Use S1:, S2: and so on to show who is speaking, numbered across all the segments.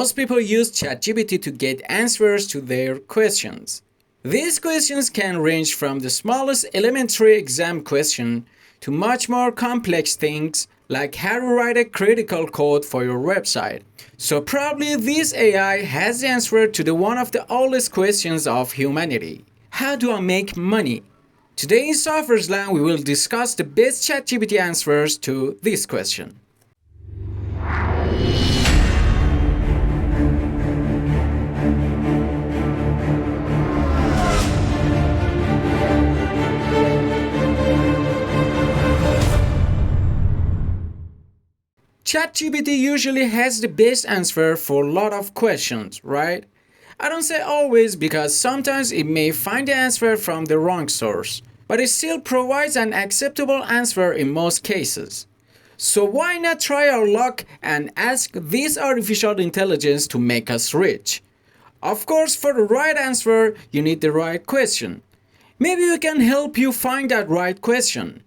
S1: Most people use ChatGPT to get answers to their questions. These questions can range from the smallest elementary exam question to much more complex things like how to write a critical code for your website. So probably this AI has the answer to one of the oldest questions of humanity. How do I make money? Today in Software Slam we will discuss the best ChatGPT answers to this question. ChatGPT usually has the best answer for a lot of questions, right? I don't say always because sometimes it may find the answer from the wrong source, but it still provides an acceptable answer in most cases. So why not try our luck and ask this artificial intelligence to make us rich? Of course, for the right answer, you need the right question. Maybe we can help you find that right question.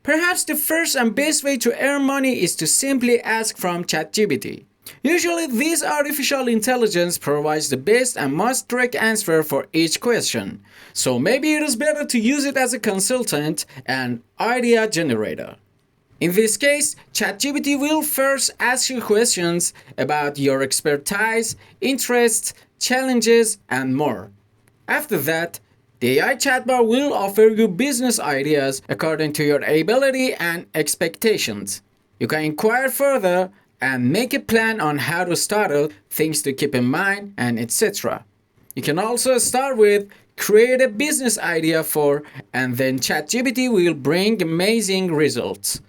S1: Perhaps the first and best way to earn money is to simply ask from ChatGPT. Usually this artificial intelligence provides the best and most direct answer for each question, so maybe it is better to use it as a consultant and idea generator. In this case, ChatGPT will first ask you questions about your expertise, interests, challenges, and more. After that, the AI chatbot will offer you business ideas according to your ability and expectations. You can inquire further and make a plan on how to start it, things to keep in mind, and etc. You can also start with create a business idea for, and then ChatGPT will bring amazing results.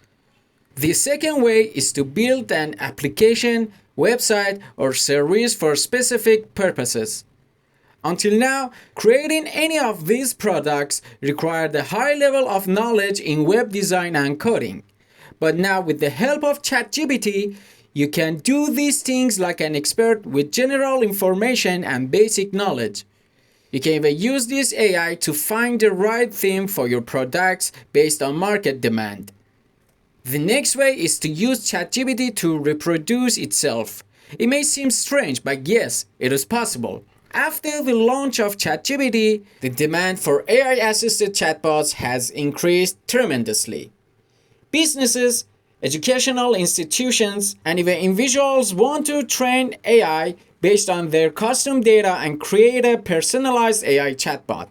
S1: The second way is to build an application, website, or service for specific purposes. Until now, creating any of these products required a high level of knowledge in web design and coding. But now with the help of ChatGPT, you can do these things like an expert with general information and basic knowledge. You can even use this AI to find the right theme for your products based on market demand. The next way is to use ChatGPT to reproduce itself. It may seem strange, but yes, it is possible. After the launch of ChatGPT, the demand for AI-assisted chatbots has increased tremendously. Businesses, educational institutions, and even individuals want to train AI based on their custom data and create a personalized AI chatbot.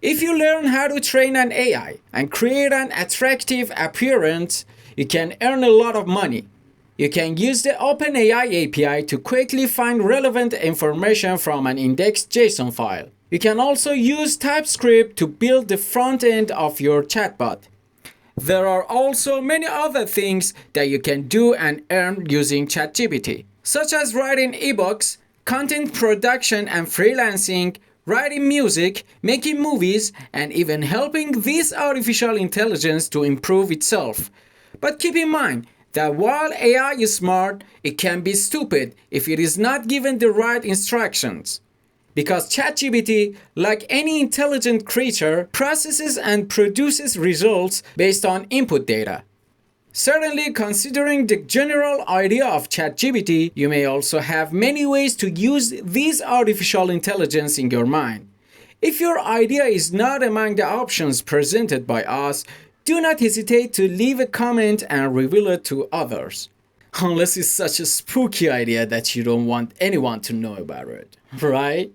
S1: If you learn how to train an AI and create an attractive appearance, you can earn a lot of money. You can use the OpenAI API to quickly find relevant information from an indexed JSON file. You can also use TypeScript to build the front end of your chatbot. There are also many other things that you can do and earn using ChatGPT, such as writing ebooks, content production and freelancing, writing music, making movies, and even helping this artificial intelligence to improve itself. But keep in mind that while AI is smart, it can be stupid if it is not given the right instructions. Because ChatGPT, like any intelligent creature, processes and produces results based on input data. Certainly, considering the general idea of ChatGPT, you may also have many ways to use this artificial intelligence in your mind. If your idea is not among the options presented by us, do not hesitate to leave a comment and reveal it to others. Unless it's such a spooky idea that you don't want anyone to know about it, right?